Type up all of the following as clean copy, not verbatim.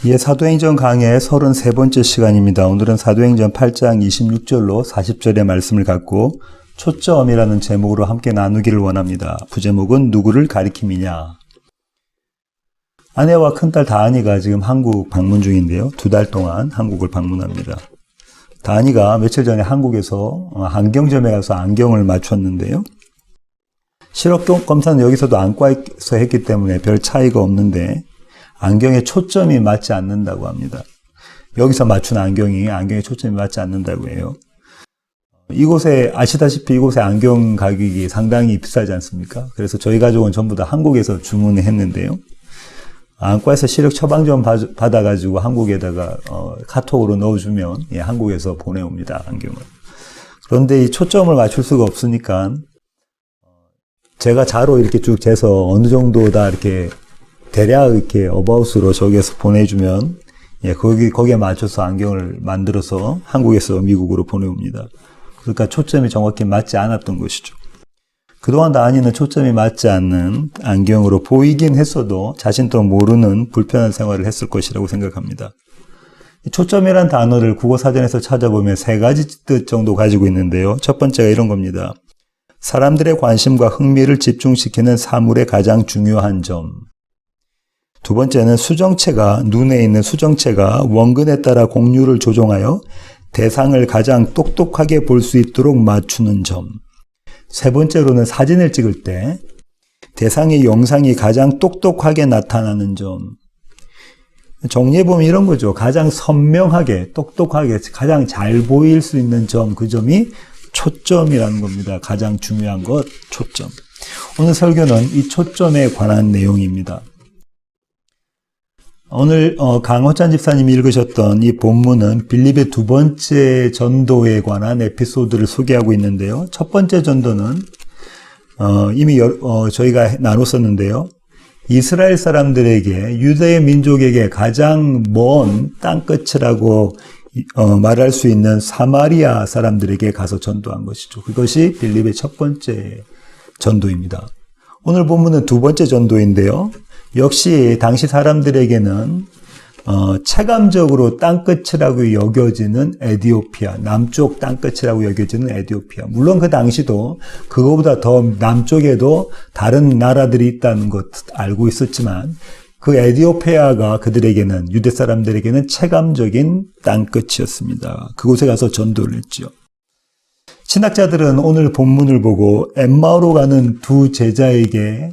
예, 사도행전 강의 33번째 시간입니다. 오늘은 사도행전 8장 26절로 40절의 말씀을 갖고 초점이라는 제목으로 함께 나누기를 원합니다. 부제목은 누구를 가리킴이냐. 아내와 큰딸 다한이가 지금 한국 방문 중인데요. 2달 동안 한국을 방문합니다. 다한이가 며칠 전에 한국에서 안경점에 가서 안경을 맞췄는데요. 시력 검사는 여기서도 안과에서 했기 때문에 별 차이가 없는데 안경에 초점이 맞지 않는다고 합니다. 여기서 맞춘 안경에 초점이 맞지 않는다고 해요. 이곳에 아시다시피 이곳의 안경 가격이 상당히 비싸지 않습니까? 그래서 저희 가족은 전부 다 한국에서 주문했는데요. 안과에서 시력 처방전 받아가지고 한국에다가 카톡으로 넣어주면 한국에서 보내옵니다. 안경을. 그런데 이 초점을 맞출 수가 없으니까 제가 자로 이렇게 쭉 재서 어느 정도다 이렇게 대략 이렇게 어바웃으로 저기에서 보내주면 거기에 맞춰서 안경을 만들어서 한국에서 미국으로 보내옵니다. 그러니까 초점이 정확히 맞지 않았던 것이죠. 그동안 다한이는 초점이 맞지 않는 안경으로 보이긴 했어도 자신도 모르는 불편한 생활을 했을 것이라고 생각합니다. 초점이란 단어를 국어사전에서 찾아보면 3가지 뜻 정도 가지고 있는데요. 첫 번째가 이런 겁니다. 사람들의 관심과 흥미를 집중시키는 사물의 가장 중요한 점. 두 번째는 눈에 있는 수정체가 원근에 따라 곡률을 조정하여 대상을 가장 똑똑하게 볼 수 있도록 맞추는 점. 세 번째로는 사진을 찍을 때 대상의 영상이 가장 똑똑하게 나타나는 점. 정리해보면 이런 거죠. 가장 선명하게, 똑똑하게, 가장 잘 보일 수 있는 점, 그 점이 초점이라는 겁니다. 가장 중요한 것, 초점. 오늘 설교는 이 초점에 관한 내용입니다. 오늘 강호찬 집사님이 읽으셨던 이 본문은 빌립의 2번째 전도에 관한 에피소드를 소개하고 있는데요. 첫 번째 전도는 이미 저희가 나눴었는데요. 이스라엘 사람들에게, 유대 민족에게 가장 먼 땅끝이라고 말할 수 있는 사마리아 사람들에게 가서 전도한 것이죠. 그것이 빌립의 첫 번째 전도입니다. 오늘 본문은 2번째 전도인데요. 역시 당시 사람들에게는 체감적으로 땅끝이라고 여겨지는 에디오피아, 남쪽 땅끝이라고 여겨지는 에디오피아. 물론 그 당시도 그거보다 더 남쪽에도 다른 나라들이 있다는 것 알고 있었지만 그 에디오피아가 그들에게는, 유대 사람들에게는 체감적인 땅끝이었습니다. 그곳에 가서 전도를 했죠. 신학자들은 오늘 본문을 보고 엠마오로 가는 2 제자에게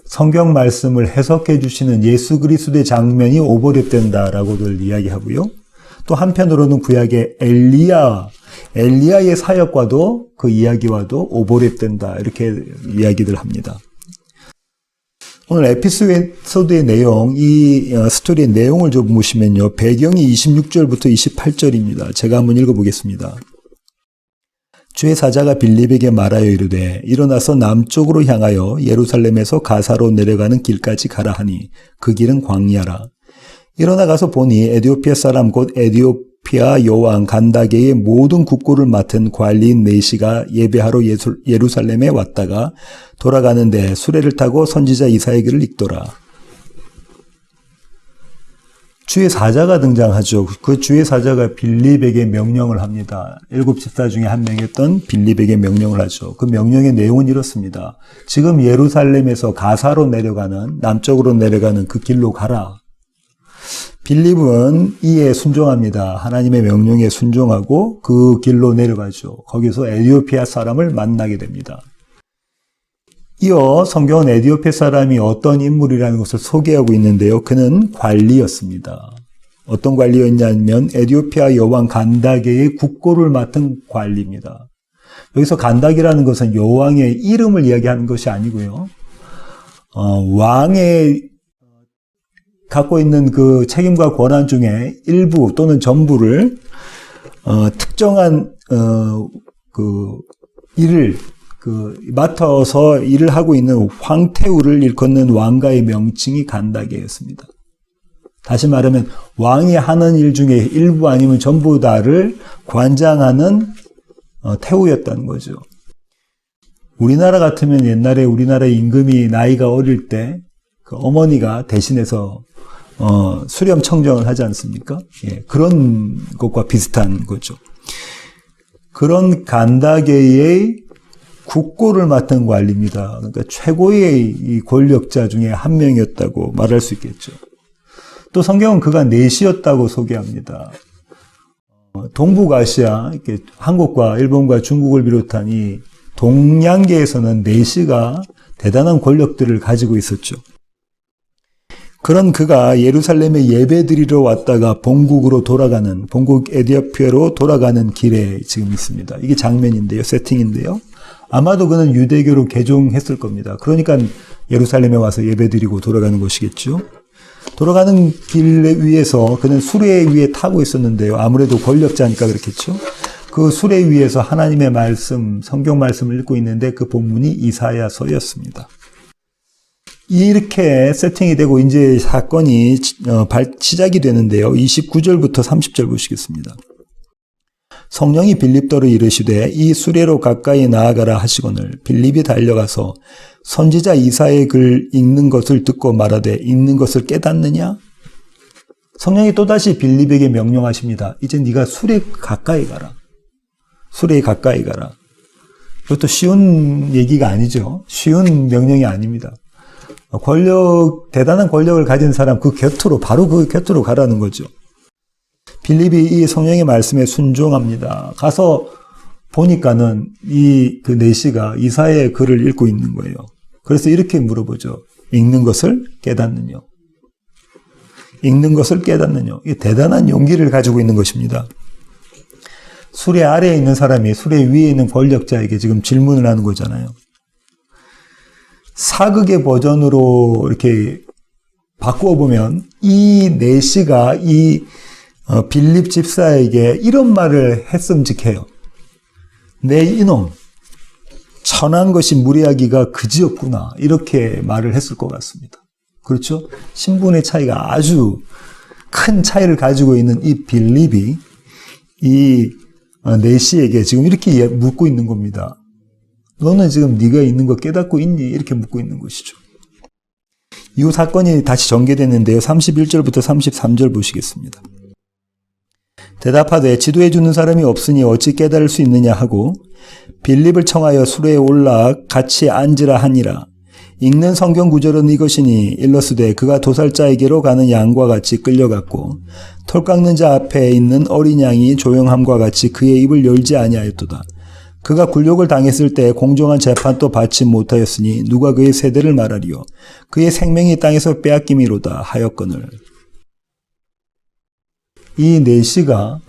성경 말씀을 해석해 주시는 예수 그리스도의 장면이 오버랩된다라고들 이야기하고요. 또 한편으로는 구약의 엘리야의 사역과도 그 이야기와도 오버랩된다 이렇게 이야기들 합니다. 오늘 에피소드의 내용, 이 스토리의 내용을 좀 보시면요. 배경이 26절부터 28절입니다. 제가 한번 읽어보겠습니다. 주의 사자가 빌립에게 말하여 이르되 일어나서 남쪽으로 향하여 예루살렘에서 가사로 내려가는 길까지 가라 하니 그 길은 광야라. 일어나 가서 보니 에디오피아 사람 곧 에디오피아 여왕 간다게의 모든 국고를 맡은 관리인 네시가 예배하러 예루살렘에 왔다가 돌아가는데 수레를 타고 선지자 이사야기를 읽더라. 주의 사자가 등장하죠. 그 주의 사자가 빌립에게 명령을 합니다. 7 집사 중에 한 명이었던 빌립에게 명령을 하죠. 그 명령의 내용은 이렇습니다. 지금 예루살렘에서 가사로 내려가는, 남쪽으로 내려가는 그 길로 가라. 빌립은 이에 순종합니다. 하나님의 명령에 순종하고 그 길로 내려가죠. 거기서 에디오피아 사람을 만나게 됩니다. 이어 성경은 에디오피아 사람이 어떤 인물이라는 것을 소개하고 있는데요. 그는 관리였습니다. 어떤 관리였냐면 에디오피아 여왕 간다게의 국고를 맡은 관리입니다. 여기서 간다게라는 것은 여왕의 이름을 이야기하는 것이 아니고요. 왕의 갖고 있는 그 책임과 권한 중에 일부 또는 전부를 특정한 일을 맡아서 일을 하고 있는 황태우를 일컫는 왕가의 명칭이 간다게였습니다. 다시 말하면 왕이 하는 일 중에 일부 아니면 전부 다를 관장하는 태우였다는 거죠. 우리나라 같으면 옛날에 우리나라의 임금이 나이가 어릴 때 그 어머니가 대신해서 수렴 청정을 하지 않습니까? 예, 그런 것과 비슷한 거죠. 그런 간다계의 국고를 맡은 관리입니다. 그러니까 최고의 이 권력자 중에 한 명이었다고 말할 수 있겠죠. 또 성경은 그가 내시였다고 소개합니다. 동북아시아, 이렇게 한국과 일본과 중국을 비롯한 이 동양계에서는 내시가 대단한 권력들을 가지고 있었죠. 그런 그가 예루살렘에 예배드리러 왔다가 본국 에디오피아로 돌아가는 길에 지금 있습니다. 이게 장면인데요, 세팅인데요. 아마도 그는 유대교로 개종했을 겁니다. 그러니까 예루살렘에 와서 예배드리고 돌아가는 것이겠죠. 돌아가는 길 위에서 그는 수레 위에 타고 있었는데요. 아무래도 권력자니까 그렇겠죠. 그 수레 위에서 하나님의 말씀, 성경 말씀을 읽고 있는데 그 본문이 이사야서였습니다. 이렇게 세팅이 되고 이제 사건이 시작이 되는데요. 29절부터 30절 보시겠습니다. 성령이 빌립더로 이르시되 이 수레로 가까이 나아가라 하시거늘 빌립이 달려가서 선지자 이사야의 글 읽는 것을 듣고 말하되 읽는 것을 깨닫느냐? 성령이 또다시 빌립에게 명령하십니다. 이제 네가 수레 가까이 가라. 수레에 가까이 가라. 이것도 쉬운 얘기가 아니죠. 쉬운 명령이 아닙니다. 대단한 권력을 가진 사람 바로 그 곁으로 가라는 거죠. 빌립이 이 성령의 말씀에 순종합니다. 가서 보니까는 그 내시가 이사야의 글을 읽고 있는 거예요. 그래서 이렇게 물어보죠. 읽는 것을 깨닫느냐? 읽는 것을 깨닫느냐? 이게 대단한 용기를 가지고 있는 것입니다. 수레 아래에 있는 사람이 수레 위에 있는 권력자에게 지금 질문을 하는 거잖아요. 사극의 버전으로 이렇게 바꾸어 보면 이 내시가 빌립 집사에게 이런 말을 했음직해요. 내 이놈, 천한 것이 무리하기가 그지없구나. 이렇게 말을 했을 것 같습니다. 그렇죠? 신분의 차이가 아주 큰 차이를 가지고 있는 이 빌립이 이 내시에게 지금 이렇게 묻고 있는 겁니다. 너는 지금 네가 있는 거 깨닫고 있니? 이렇게 묻고 있는 것이죠. 이 사건이 다시 전개됐는데요. 31절부터 33절 보시겠습니다. 대답하되 지도해 주는 사람이 없으니 어찌 깨달을 수 있느냐 하고 빌립을 청하여 수레에 올라 같이 앉으라 하니라. 읽는 성경 구절은 이것이니 일러스되 그가 도살자에게로 가는 양과 같이 끌려갔고 털 깎는 자 앞에 있는 어린 양이 조용함과 같이 그의 입을 열지 아니하였도다. 그가 굴욕을 당했을 때 공정한 재판도 받지 못하였으니 누가 그의 세대를 말하리요. 그의 생명이 땅에서 빼앗김이로다 하였거늘. 이 내시가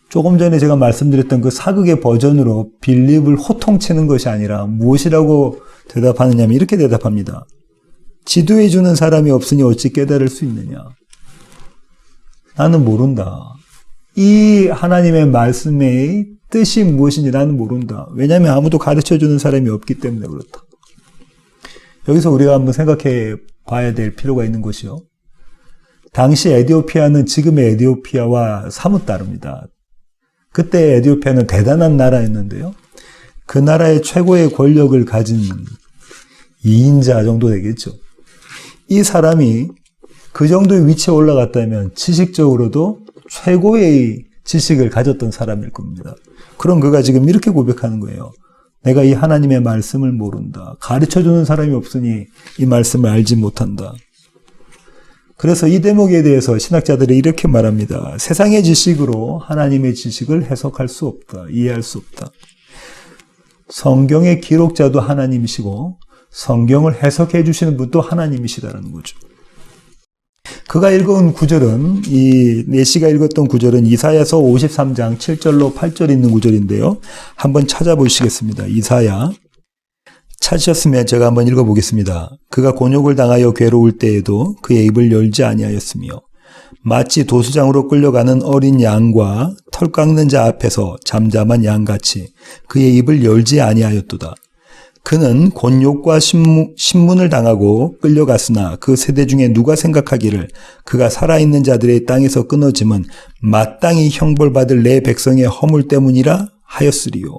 조금 전에 제가 말씀드렸던 그 사극의 버전으로 빌립을 호통치는 것이 아니라 무엇이라고 대답하느냐면 이렇게 대답합니다. 지도해 주는 사람이 없으니 어찌 깨달을 수 있느냐. 나는 모른다. 이 하나님의 말씀의 뜻이 무엇인지 나는 모른다. 왜냐하면 아무도 가르쳐주는 사람이 없기 때문에 그렇다. 여기서 우리가 한번 생각해 봐야 될 필요가 있는 것이요. 당시 에디오피아는 지금의 에디오피아와 사뭇 다릅니다. 그때 에디오피아는 대단한 나라였는데요. 그 나라의 최고의 권력을 가진 2인자 정도 되겠죠. 이 사람이 그 정도의 위치에 올라갔다면 지식적으로도 최고의 지식을 가졌던 사람일 겁니다. 그럼 그가 지금 이렇게 고백하는 거예요. 내가 이 하나님의 말씀을 모른다. 가르쳐주는 사람이 없으니 이 말씀을 알지 못한다. 그래서 이 대목에 대해서 신학자들이 이렇게 말합니다. 세상의 지식으로 하나님의 지식을 해석할 수 없다. 이해할 수 없다. 성경의 기록자도 하나님이시고 성경을 해석해 주시는 분도 하나님이시다는 거죠. 그가 읽은 구절은 이 내시가 읽었던 구절은 이사야서 53장 7절로 8절 있는 구절인데요. 한번 찾아보시겠습니다. 이사야 찾으셨으면 제가 한번 읽어보겠습니다. 그가 곤욕을 당하여 괴로울 때에도 그의 입을 열지 아니하였으며 마치 도수장으로 끌려가는 어린 양과 털 깎는 자 앞에서 잠잠한 양같이 그의 입을 열지 아니하였도다. 그는 곤욕과 신문을 당하고 끌려갔으나 그 세대 중에 누가 생각하기를 그가 살아있는 자들의 땅에서 끊어짐은 마땅히 형벌받을 내 백성의 허물 때문이라 하였으리요.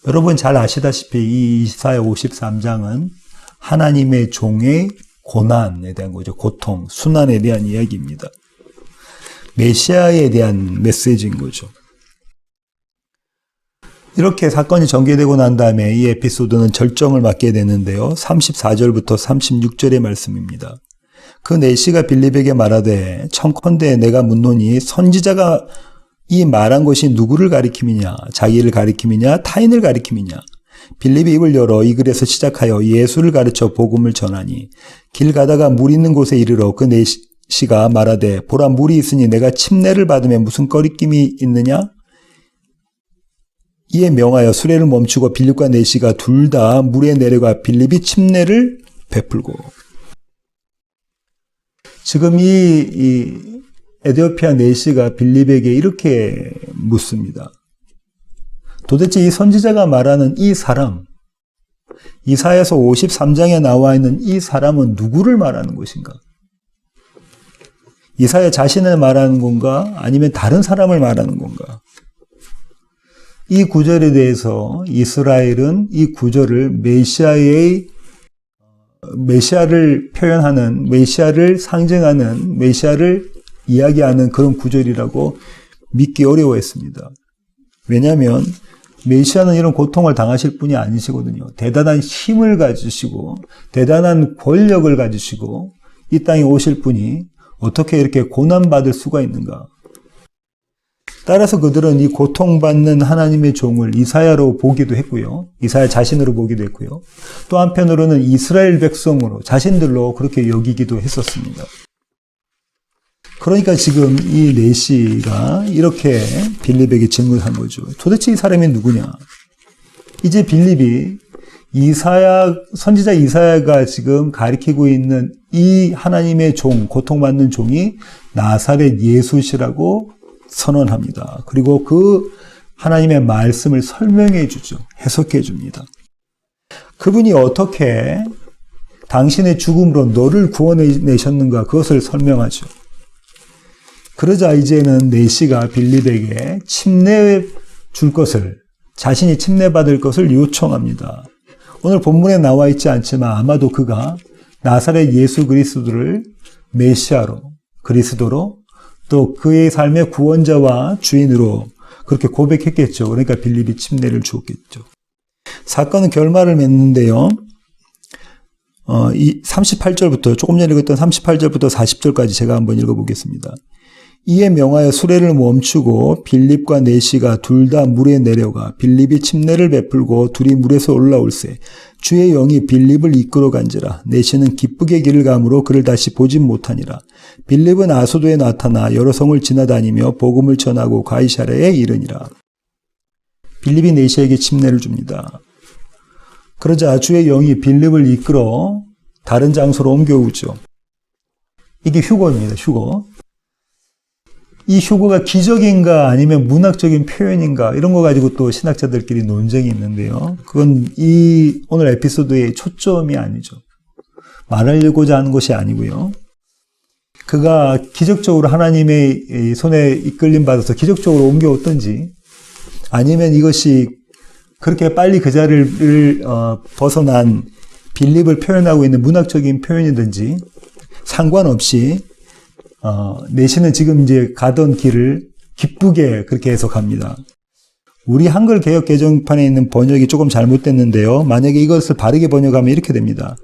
여러분 잘 아시다시피 이 이사야 53장은 하나님의 종의 고난에 대한 거죠. 고통, 순환에 대한 이야기입니다. 메시아에 대한 메시지인 거죠. 이렇게 사건이 전개되고 난 다음에 이 에피소드는 절정을 맞게 되는데요. 34절부터 36절의 말씀입니다. 그 내시가 빌립에게 말하되 청컨대 내가 묻노니 선지자가 이 말한 것이 누구를 가리킴이냐, 자기를 가리킴이냐, 타인을 가리킴이냐. 빌립이 입을 열어 이 글에서 시작하여 예수를 가르쳐 복음을 전하니 길 가다가 물 있는 곳에 이르러 그 내시가 말하되 보라 물이 있으니 내가 침례를 받으면 무슨 거리낌이 있느냐. 이에 명하여 수레를 멈추고 빌립과 내시가 둘 다 물에 내려가 빌립이 침례를 베풀고. 지금 이 에디오피아 내시가 빌립에게 이렇게 묻습니다. 도대체 이 선지자가 말하는 이 사람, 이사야서 53장에 나와 있는 이 사람은 누구를 말하는 것인가? 이사야 자신을 말하는 건가? 아니면 다른 사람을 말하는 건가? 이 구절에 대해서 이스라엘은 이 구절을 메시아를 표현하는, 메시아를 상징하는, 메시아를 이야기하는 그런 구절이라고 믿기 어려워했습니다. 왜냐하면 메시아는 이런 고통을 당하실 분이 아니시거든요. 대단한 힘을 가지시고 대단한 권력을 가지시고 이 땅에 오실 분이 어떻게 이렇게 고난받을 수가 있는가? 따라서 그들은 이 고통받는 하나님의 종을 이사야로 보기도 했고요. 이사야 자신으로 보기도 했고요. 또 한편으로는 이스라엘 백성으로 자신들로 그렇게 여기기도 했었습니다. 그러니까 지금 이 내시가 이렇게 빌립에게 질문한 거죠. 도대체 이 사람이 누구냐? 이제 빌립이 선지자 이사야가 지금 가리키고 있는 이 하나님의 종, 고통받는 종이 나사렛 예수시라고 선언합니다. 그리고 그 하나님의 말씀을 설명해 주죠. 해석해 줍니다. 그분이 어떻게 당신의 죽음으로 너를 구원해내셨는가 그것을 설명하죠. 그러자 이제는 내시가 빌립에게 침례 줄 것을, 자신이 침례받을 것을 요청합니다. 오늘 본문에 나와 있지 않지만 아마도 그가 나사렛 예수 그리스도를 메시아로, 그리스도로 또 그의 삶의 구원자와 주인으로 그렇게 고백했겠죠. 그러니까 빌립이 침례를 주었겠죠. 사건은 결말을 맺는데요. 이 38절부터, 조금 전에 읽었던 38절부터 40절까지 제가 한번 읽어보겠습니다. 이에 명하여 수레를 멈추고 빌립과 내시가 둘 다 물에 내려가 빌립이 침례를 베풀고 둘이 물에서 올라올세 주의 영이 빌립을 이끌어 간지라 내시는 기쁘게 길을 가므로 그를 다시 보지 못하니라. 빌립은 아소도에 나타나 여러 성을 지나다니며 복음을 전하고 가이사랴에 이르니라. 빌립이 내시에게 침례를 줍니다. 그러자 주의 영이 빌립을 이끌어 다른 장소로 옮겨오죠. 이게 휴거입니다. 휴거. 이 휴거가 기적인가 아니면 문학적인 표현인가 이런 거 가지고 또 신학자들끼리 논쟁이 있는데요. 그건 이 오늘 에피소드의 초점이 아니죠. 말하려고자 하는 것이 아니고요. 그가 기적적으로 하나님의 손에 이끌림 받아서 기적적으로 옮겨왔던지 아니면 이것이 그렇게 빨리 그 자리를 벗어난 빌립을 표현하고 있는 문학적인 표현이든지 상관없이 내시는 지금 이제 가던 길을 기쁘게 그렇게 해석합니다. 우리 한글 개역 개정판에 있는 번역이 조금 잘못됐는데요. 만약에 이것을 바르게 번역하면 이렇게 됩니다.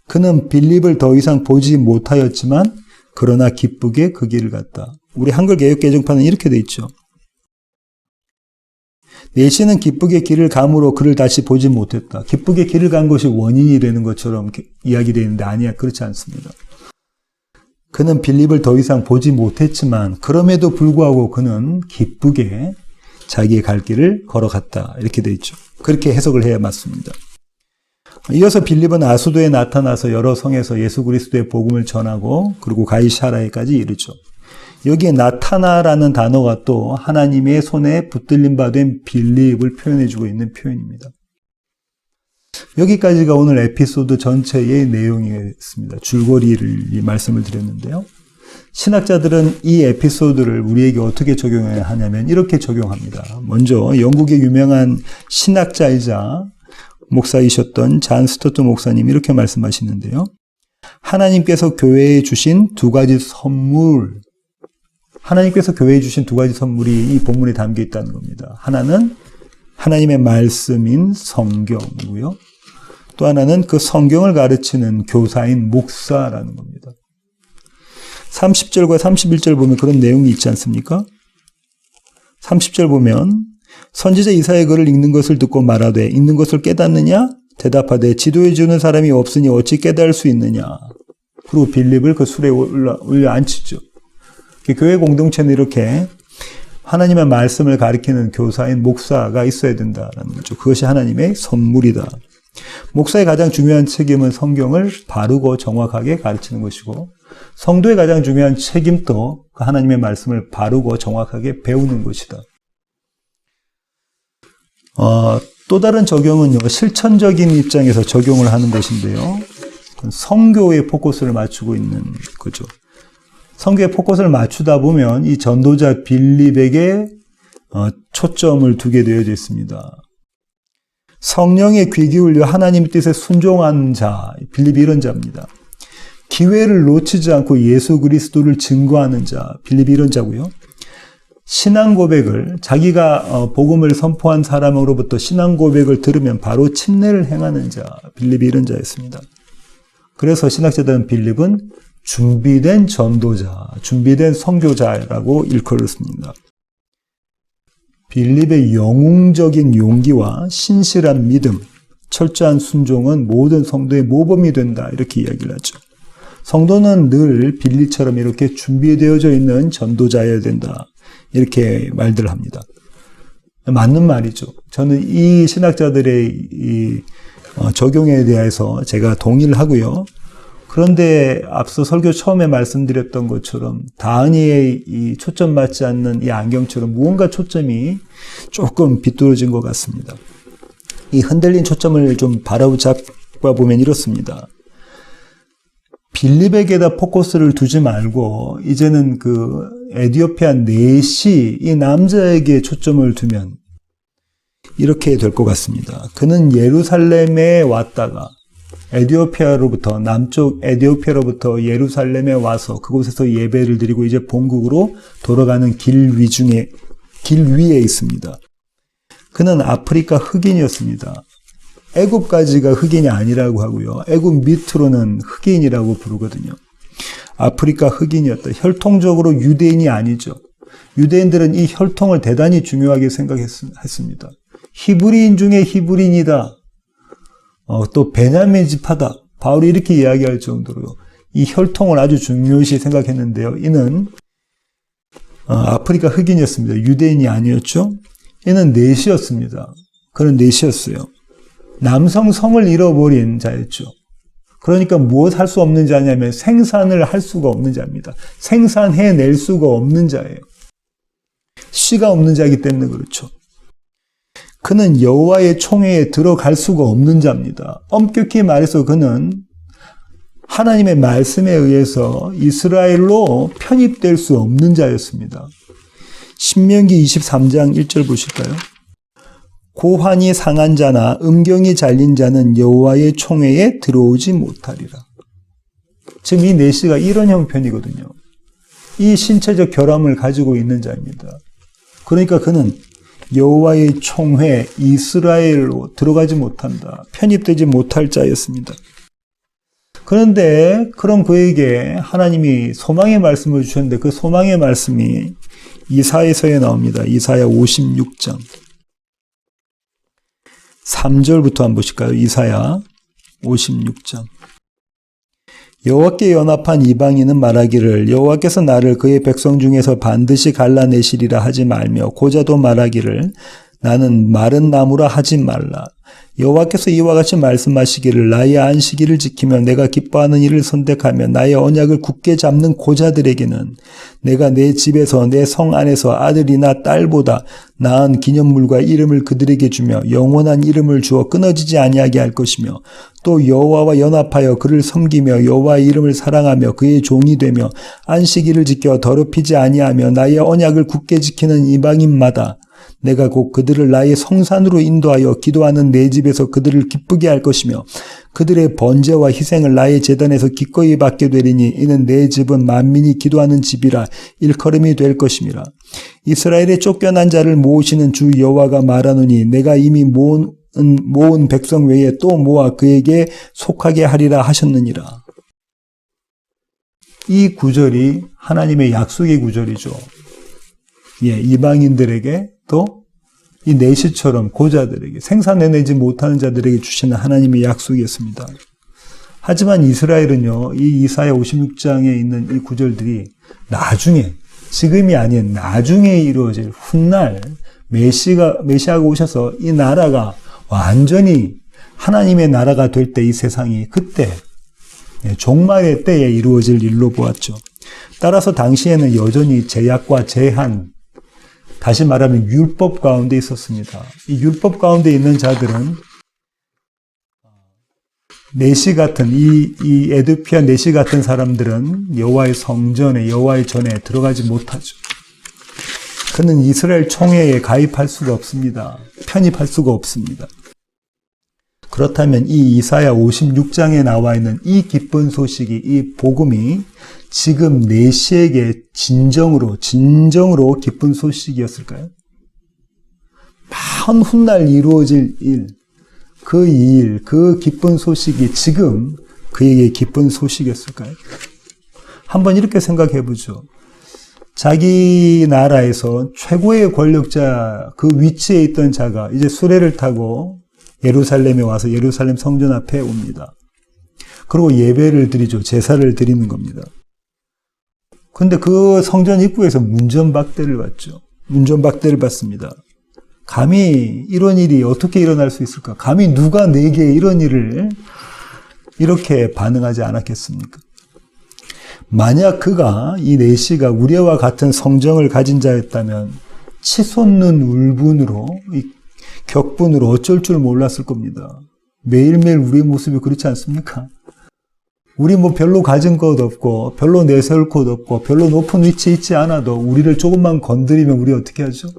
그는 빌립을 더 이상 보지 못하였지만 그러나 기쁘게 그 길을 갔다. 우리 한글 개역 개정판은 이렇게 돼 있죠. 내시는 기쁘게 길을 감으로 그를 다시 보지 못했다. 기쁘게 길을 간 것이 원인이 되는 것처럼 이야기되어 있는데 아니야. 그렇지 않습니다. 그는 빌립을 더 이상 보지 못했지만 그럼에도 불구하고 그는 기쁘게 자기의 갈 길을 걸어갔다. 이렇게 되어 있죠. 그렇게 해석을 해야 맞습니다. 이어서 빌립은 아수도에 나타나서 여러 성에서 예수 그리스도의 복음을 전하고 그리고 가이사랴에까지 이르죠. 여기에 나타나라는 단어가 또 하나님의 손에 붙들림 받은 빌립을 표현해주고 있는 표현입니다. 여기까지가 오늘 에피소드 전체의 내용이었습니다. 줄거리를 말씀을 드렸는데요. 신학자들은 이 에피소드를 우리에게 어떻게 적용해야 하냐면 이렇게 적용합니다. 먼저 영국의 유명한 신학자이자 목사이셨던 잔 스토트 목사님이 이렇게 말씀하시는데요. 하나님께서 교회에 주신 두 가지 선물, 하나님께서 교회에 주신 두 가지 선물이 이 본문에 담겨 있다는 겁니다. 하나는 하나님의 말씀인 성경이고요. 또 하나는 그 성경을 가르치는 교사인 목사라는 겁니다. 30절과 31절 보면 그런 내용이 있지 않습니까? 30절 보면 선지자 이사야의 글을 읽는 것을 듣고 말하되 읽는 것을 깨닫느냐? 대답하되 지도해 주는 사람이 없으니 어찌 깨달을 수 있느냐? 그리고 빌립을 그 술에 올려 앉히죠. 교회 공동체는 이렇게 하나님의 말씀을 가리키는 교사인 목사가 있어야 된다는 거죠. 그것이 하나님의 선물이다. 목사의 가장 중요한 책임은 성경을 바르고 정확하게 가르치는 것이고, 성도의 가장 중요한 책임도 하나님의 말씀을 바르고 정확하게 배우는 것이다. 또 다른 적용은요, 실천적인 입장에서 적용을 하는 것인데요. 성교에 포커스를 맞추고 있는 거죠. 성교에 포커스를 맞추다 보면 이 전도자 빌립에게 초점을 두게 되어져 있습니다. 성령의 귀 기울여 하나님의 뜻에 순종한 자, 빌립이 이런 자입니다. 기회를 놓치지 않고 예수 그리스도를 증거하는 자, 빌립이 이런 자고요. 신앙 고백을, 자기가 복음을 선포한 사람으로부터 신앙 고백을 들으면 바로 침례를 행하는 자, 빌립이 이런 자였습니다. 그래서 신학자들은 빌립은 준비된 전도자, 준비된 선교자라고 일컬었습니다. 빌립의 영웅적인 용기와 신실한 믿음, 철저한 순종은 모든 성도의 모범이 된다, 이렇게 이야기를 하죠. 성도는 늘 빌립처럼 이렇게 준비되어져 있는 전도자여야 된다, 이렇게 말들을 합니다. 맞는 말이죠. 저는 이 신학자들의 이 적용에 대해서 제가 동의를 하고요. 그런데 앞서 설교 처음에 말씀드렸던 것처럼 다은이의 이 초점 맞지 않는 이 안경처럼 무언가 초점이 조금 비뚤어진 것 같습니다. 이 흔들린 초점을 좀 바라보잡아 보면 이렇습니다. 빌립에게다 포커스를 두지 말고 이제는 그 에디오피아 네시 이 남자에게 초점을 두면 이렇게 될 것 같습니다. 그는 예루살렘에 왔다가 에디오피아로부터, 남쪽 에디오피아로부터 예루살렘에 와서 그곳에서 예배를 드리고 이제 본국으로 돌아가는 길 위에 있습니다. 그는 아프리카 흑인이었습니다. 애굽까지가 흑인이 아니라고 하고요. 애굽 밑으로는 흑인이라고 부르거든요. 아프리카 흑인이었다. 혈통적으로 유대인이 아니죠. 유대인들은 이 혈통을 대단히 중요하게 생각했습니다. 히브리인 중에 히브리인이다. 또 베냐민 지파다. 바울이 이렇게 이야기할 정도로 이 혈통을 아주 중요시 생각했는데요. 이는 아프리카 흑인이었습니다. 유대인이 아니었죠. 이는 넷이었습니다. 그는 넷이었어요. 남성 성을 잃어버린 자였죠. 그러니까 무엇 할 수 없는 자냐면 생산을 할 수가 없는 자입니다. 생산해낼 수가 없는 자예요. 씨가 없는 자이기 때문에 그렇죠. 그는 여호와의 총회에 들어갈 수가 없는 자입니다. 엄격히 말해서 그는 하나님의 말씀에 의해서 이스라엘로 편입될 수 없는 자였습니다. 신명기 23장 1절 보실까요? 고환이 상한 자나 음경이 잘린 자는 여호와의 총회에 들어오지 못하리라. 지금 이 내시가 이런 형편이거든요. 이 신체적 결함을 가지고 있는 자입니다. 그러니까 그는 여호와의 총회 이스라엘로 들어가지 못한다. 편입되지 못할 자였습니다. 그런데 그런 그에게 하나님이 소망의 말씀을 주셨는데 그 소망의 말씀이 이사야서에 나옵니다. 이사야 56장 3절부터 한번 보실까요? 이사야 56장. 여호와께 연합한 이방인은 말하기를 여호와께서 나를 그의 백성 중에서 반드시 갈라내시리라 하지 말며 고자도 말하기를 나는 마른 나무라 하지 말라. 여호와께서 이와 같이 말씀하시기를 나의 안식일을 지키며 내가 기뻐하는 일을 선택하며 나의 언약을 굳게 잡는 고자들에게는 내가 내 집에서 내 성 안에서 아들이나 딸보다 나은 기념물과 이름을 그들에게 주며 영원한 이름을 주어 끊어지지 아니하게 할 것이며 또 여호와와 연합하여 그를 섬기며 여호와의 이름을 사랑하며 그의 종이 되며 안식일을 지켜 더럽히지 아니하며 나의 언약을 굳게 지키는 이방인마다 내가 곧 그들을 나의 성산으로 인도하여 기도하는 내 집에서 그들을 기쁘게 할 것이며 그들의 번제와 희생을 나의 제단에서 기꺼이 받게 되리니 이는 내 집은 만민이 기도하는 집이라 일컬음이 될 것임이라. 이스라엘의 쫓겨난 자를 모으시는 주 여호와가 말하노니 내가 이미 모은 백성 외에 또 모아 그에게 속하게 하리라 하셨느니라. 이 구절이 하나님의 약속의 구절이죠. 이방인들에게 또 이 내시처럼 고자들에게 생산해내지 못하는 자들에게 주시는 하나님의 약속이었습니다. 하지만 이스라엘은요, 이 이사야 56장에 있는 이 구절들이 나중에, 지금이 아닌 나중에 이루어질 훗날 메시아가 오셔서 이 나라가 완전히 하나님의 나라가 될 때 이 세상이 그때 종말의 때에 이루어질 일로 보았죠. 따라서 당시에는 여전히 제약과 제한, 다시 말하면 율법 가운데 있었습니다. 이 율법 가운데 있는 자들은 내시 같은 이 에드피아 내시 같은 사람들은 여호와의 성전에 여호와의 전에 들어가지 못하죠. 그는 이스라엘 총회에 가입할 수가 없습니다. 편입할 수가 없습니다. 그렇다면 이 이사야 56장에 나와 있는 이 기쁜 소식이, 이 복음이 지금 내시에게 진정으로 기쁜 소식이었을까요? 먼 훗날 이루어질 일, 그 기쁜 소식이 지금 그에게 기쁜 소식이었을까요? 한번 이렇게 생각해 보죠. 자기 나라에서 최고의 권력자, 그 위치에 있던 자가 이제 수레를 타고 예루살렘에 와서 예루살렘 성전 앞에 옵니다. 그리고 예배를 드리죠. 제사를 드리는 겁니다. 근데 그 성전 입구에서 문전박대를 받죠. 문전박대를 받습니다. 감히 이런 일이 어떻게 일어날 수 있을까? 감히 누가 내게 이런 일을 이렇게 반응하지 않았겠습니까? 만약 그가, 이 내시가 우리와 같은 성정을 가진 자였다면 치솟는 울분으로, 격분으로 어쩔 줄 몰랐을 겁니다. 매일매일 우리의 모습이 그렇지 않습니까? 우리 별로 가진 것 없고, 별로 내세울 것 없고, 별로 높은 위치에 있지 않아도 우리를 조금만 건드리면 우리 어떻게 하죠?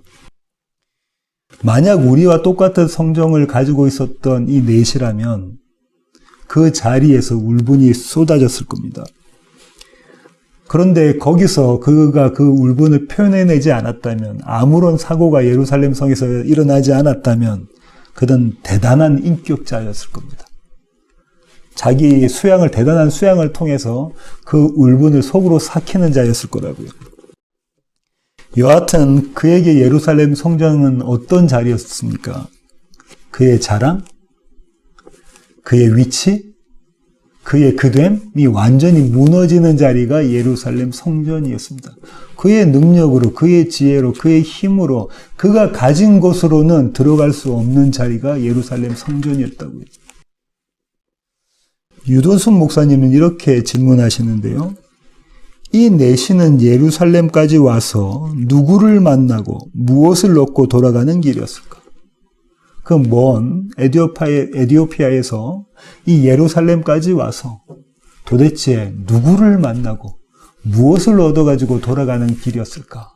만약 우리와 똑같은 성정을 가지고 있었던 이 넷이라면 그 자리에서 울분이 쏟아졌을 겁니다. 그런데 거기서 그가 그 울분을 표현해내지 않았다면, 아무런 사고가 예루살렘 성에서 일어나지 않았다면 그는 대단한 인격자였을 겁니다. 자기 대단한 수양을 통해서 그 울분을 속으로 삭히는 자였을 거라고요. 여하튼 그에게 예루살렘 성전은 어떤 자리였습니까? 그의 자랑? 그의 위치? 그의 그됨이 완전히 무너지는 자리가 예루살렘 성전이었습니다. 그의 능력으로, 그의 지혜로, 그의 힘으로 그가 가진 곳으로는 들어갈 수 없는 자리가 예루살렘 성전이었다고요. 유도순 목사님은 이렇게 질문하시는데요. 이 내시는 예루살렘까지 와서 누구를 만나고 무엇을 얻고 돌아가는 길이었을까? 그 먼 에디오피아에서 이 예루살렘까지 와서 도대체 누구를 만나고 무엇을 얻어가지고 돌아가는 길이었을까?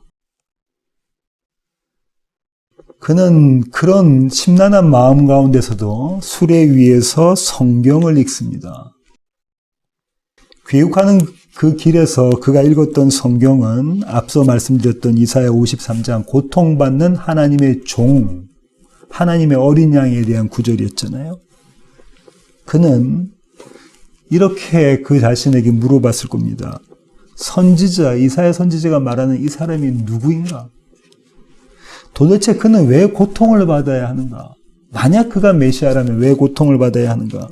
그는 그런 심란한 마음 가운데서도 수레 위에서 성경을 읽습니다. 귀국하는 그 길에서 그가 읽었던 성경은 앞서 말씀드렸던 이사야 53장 고통받는 하나님의 종, 하나님의 어린 양에 대한 구절이었잖아요. 그는 이렇게 그 자신에게 물어봤을 겁니다. 선지자, 이사야 선지자가 말하는 이 사람이 누구인가? 도대체 그는 왜 고통을 받아야 하는가? 만약 그가 메시아라면 왜 고통을 받아야 하는가?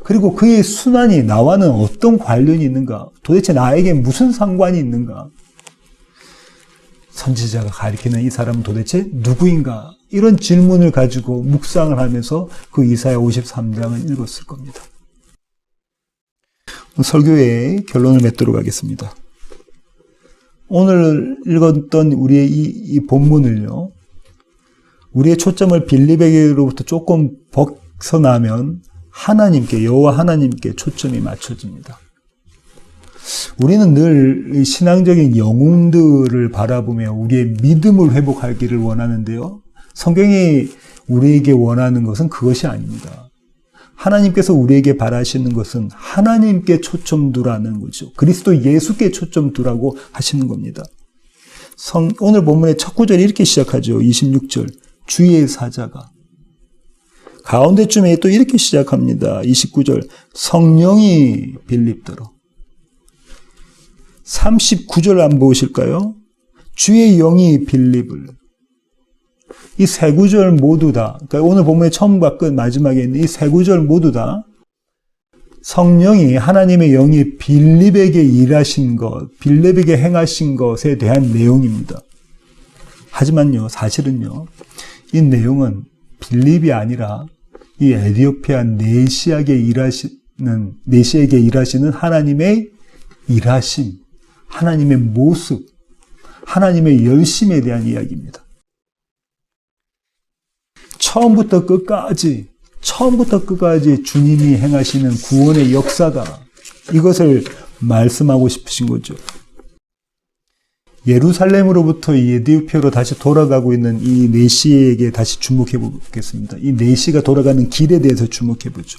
그리고 그의 순환이 나와는 어떤 관련이 있는가? 도대체 나에게 무슨 상관이 있는가? 선지자가 가리키는 이 사람은 도대체 누구인가? 이런 질문을 가지고 묵상을 하면서 그 이사야 53장을 읽었을 겁니다. 설교의 결론을 맺도록 하겠습니다. 오늘 읽었던 우리의 이 본문을요, 우리의 초점을 빌립에게로부터 조금 벗어나면 하나님께, 여호와 하나님께 초점이 맞춰집니다. 우리는 늘 신앙적인 영웅들을 바라보며 우리의 믿음을 회복하기를 원하는데요. 성경이 우리에게 원하는 것은 그것이 아닙니다. 하나님께서 우리에게 바라시는 것은 하나님께 초점 두라는 거죠. 그리스도 예수께 초점 두라고 하시는 겁니다. 오늘 본문의 첫 구절이 이렇게 시작하죠. 26절. 주의 사자가. 가운데쯤에 또 이렇게 시작합니다. 29절. 성령이 빌립더러. 39절 한번 보실까요? 주의 영이 빌립을. 이 세 구절 모두 다, 그러니까 오늘 본문의 처음과 끝 마지막에 있는 이 세 구절 모두 다 성령이 하나님의 영이 빌립에게 일하신 것, 빌립에게 행하신 것에 대한 내용입니다. 하지만요, 사실은요, 이 내용은 빌립이 아니라 이 에디오피아 네시에게 일하시는 하나님의 일하심, 하나님의 모습, 하나님의 열심에 대한 이야기입니다. 처음부터 끝까지 주님이 행하시는 구원의 역사가 이것을 말씀하고 싶으신 거죠. 예루살렘으로부터 에디오피아로 다시 돌아가고 있는 이 네시에게 다시 주목해 보겠습니다. 이 네시가 돌아가는 길에 대해서 주목해 보죠.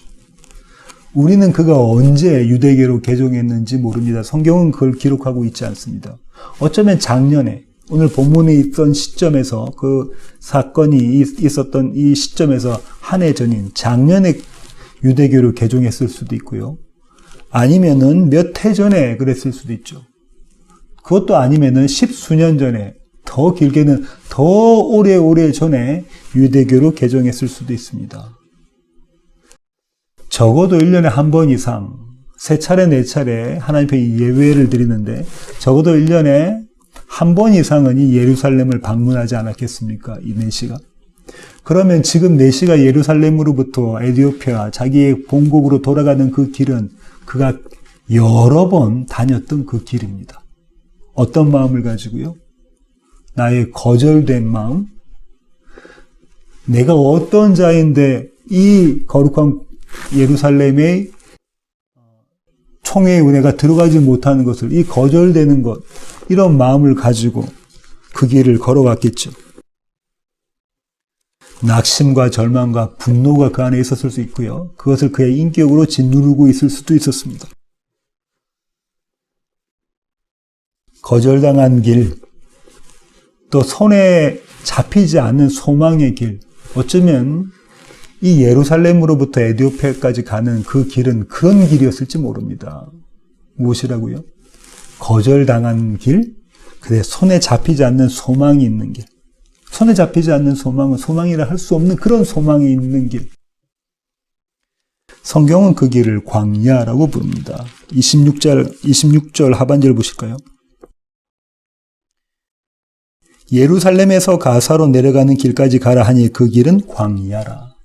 우리는 그가 언제 유대계로 개종했는지 모릅니다. 성경은 그걸 기록하고 있지 않습니다. 어쩌면 작년에 오늘 본문에 있던 시점에서 그 사건이 있었던 이 시점에서 한 해 전인 작년에 유대교로 개종했을 수도 있고요. 아니면은 몇 해 전에 그랬을 수도 있죠. 그것도 아니면은 10수년 전에, 더 길게는 더 오래 전에 유대교로 개종했을 수도 있습니다. 적어도 1년에 한 번 이상, 3차례, 4차례 하나님 앞에 예배를 드리는데 적어도 1년에 한 번 이상은 이 예루살렘을 방문하지 않았겠습니까? 이 네시가. 그러면 지금 네시가 예루살렘으로부터 에디오피아, 자기의 본국으로 돌아가는 그 길은 그가 여러 번 다녔던 그 길입니다. 어떤 마음을 가지고요? 나의 거절된 마음, 내가 어떤 자인데 이 거룩한 예루살렘의 총회의 은혜가 들어가지 못하는 것을, 이 거절되는 것, 이런 마음을 가지고 그 길을 걸어왔겠죠. 낙심과 절망과 분노가 그 안에 있었을 수 있고요. 그것을 그의 인격으로 짓누르고 있을 수도 있었습니다. 거절당한 길, 또 손에 잡히지 않는 소망의 길, 어쩌면 이 예루살렘으로부터 에디오피아까지 가는 그 길은 그런 길이었을지 모릅니다. 무엇이라고요? 거절당한 길, 그래 손에 잡히지 않는 소망이 있는 길. 손에 잡히지 않는 소망은 소망이라 할 수 없는 그런 소망이 있는 길. 성경은 그 길을 광야라고 부릅니다. 26절 하반절 보실까요? 예루살렘에서 가사로 내려가는 길까지 가라 하니 그 길은 광야라.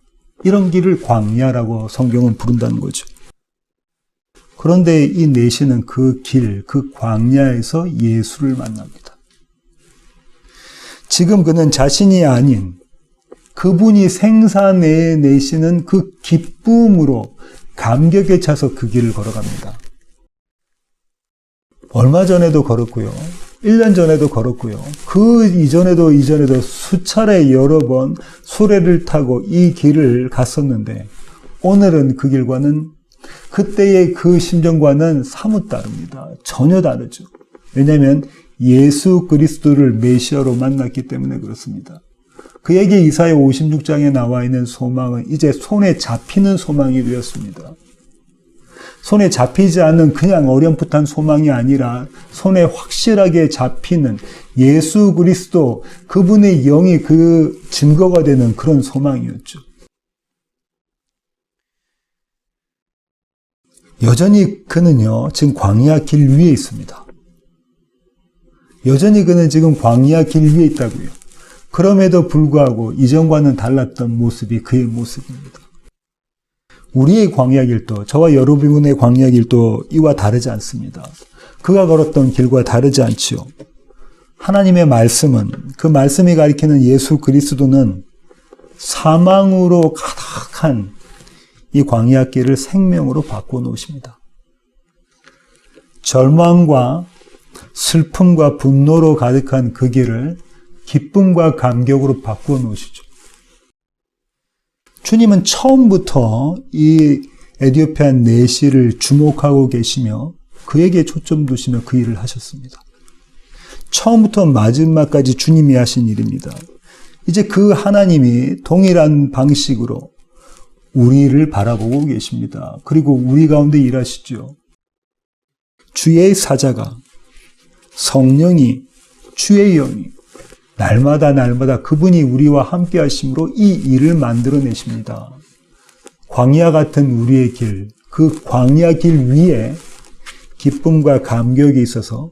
이런 길을 광야라고 성경은 부른다는 거죠. 그런데 이 네시는 그 길, 그 광야에서 예수를 만납니다. 지금 그는 자신이 아닌 그분이 생사내시는 그 기쁨으로 감격에 차서 그 길을 걸어갑니다. 얼마 전에도 걸었고요. 1년 전에도 걸었고요. 그 이전에도 수차례 여러 번 수레를 타고 이 길을 갔었는데 오늘은 그 길과는 그때의 그 심정과는 사뭇 다릅니다. 전혀 다르죠. 왜냐하면 예수 그리스도를 메시아로 만났기 때문에 그렇습니다. 그에게 이사야 56장에 나와 있는 소망은 이제 손에 잡히는 소망이 되었습니다. 손에 잡히지 않는 그냥 어렴풋한 소망이 아니라 손에 확실하게 잡히는 예수 그리스도, 그분의 영이 그 증거가 되는 그런 소망이었죠. 여전히 그는요, 지금 광야 길 위에 있습니다. 여전히 그는 지금 광야 길 위에 있다고요. 그럼에도 불구하고 이전과는 달랐던 모습이 그의 모습입니다. 우리의 광야 길도, 저와 여러분의 광야 길도 이와 다르지 않습니다. 그가 걸었던 길과 다르지 않지요. 하나님의 말씀은, 그 말씀이 가리키는 예수 그리스도는 사망으로 가득한 이 광야 길을 생명으로 바꿔 놓으십니다. 절망과 슬픔과 분노로 가득한 그 길을 기쁨과 감격으로 바꾸어 놓으시죠. 주님은 처음부터 이 에디오피아 내시를 주목하고 계시며 그에게 초점 두시며 그 일을 하셨습니다. 처음부터 마지막까지 주님이 하신 일입니다. 이제 그 하나님이 동일한 방식으로 우리를 바라보고 계십니다. 그리고 우리 가운데 일하시죠. 주의 사자가, 성령이, 주의 영이 날마다 그분이 우리와 함께 하심으로 이 일을 만들어내십니다. 광야 같은 우리의 길, 그 광야 길 위에 기쁨과 감격이 있어서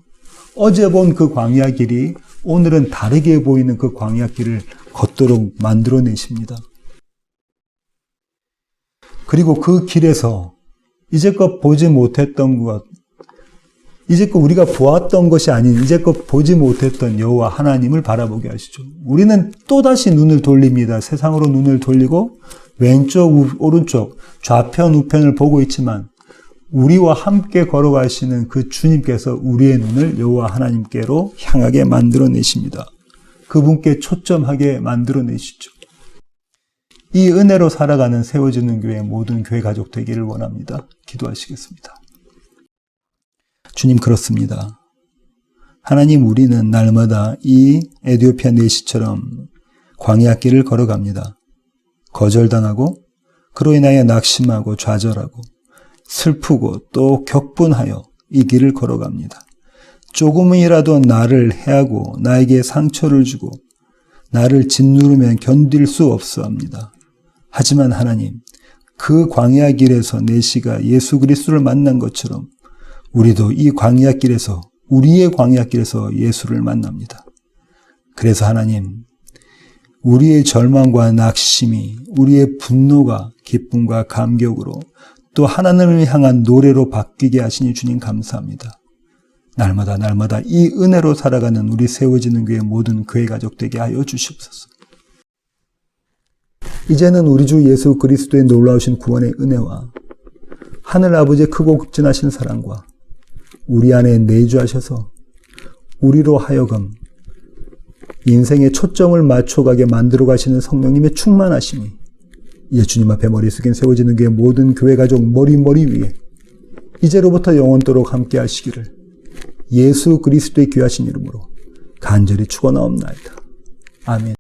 어제 본 그 광야 길이 오늘은 다르게 보이는 그 광야 길을 걷도록 만들어내십니다. 그리고 그 길에서 이제껏 보지 못했던 것, 이제껏 우리가 보았던 것이 아닌 이제껏 보지 못했던 여호와 하나님을 바라보게 하시죠. 우리는 또다시 눈을 돌립니다. 세상으로 눈을 돌리고 왼쪽, 오른쪽, 좌편, 우편을 보고 있지만 우리와 함께 걸어가시는 그 주님께서 우리의 눈을 여호와 하나님께로 향하게 만들어내십니다. 그분께 초점하게 만들어내시죠. 이 은혜로 살아가는 세워지는 교회 모든 교회 가족 되기를 원합니다. 기도하시겠습니다. 주님, 그렇습니다. 하나님, 우리는 날마다 이 에디오피아 내시처럼 광야길을 걸어갑니다. 거절당하고 그로 인하여 낙심하고 좌절하고 슬프고 또 격분하여 이 길을 걸어갑니다. 조금이라도 나를 해하고 나에게 상처를 주고 나를 짓누르면 견딜 수 없어 합니다. 하지만 하나님, 그 광야 길에서 내시가 예수 그리스도를 만난 것처럼 우리도 이 광야 길에서, 우리의 광야 길에서 예수를 만납니다. 그래서 하나님, 우리의 절망과 낙심이 우리의 분노가 기쁨과 감격으로 또 하나님을 향한 노래로 바뀌게 하시니 주님 감사합니다. 날마다 이 은혜로 살아가는 우리 세워지는 교회 모든 교회 가족 되게 하여 주시옵소서. 이제는 우리 주 예수 그리스도의 놀라우신 구원의 은혜와 하늘 아버지의 크고 극진하신 사랑과 우리 안에 내주하셔서 우리로 하여금 인생의 초점을 맞춰가게 만들어 가시는 성령님의 충만하심이 이제 주님 앞에 머리 숙인 세워지는 교회 모든 교회 가족 머리 위에 이제로부터 영원토록 함께 하시기를 예수 그리스도의 귀하신 이름으로 간절히 축원하옵나이다. 아멘.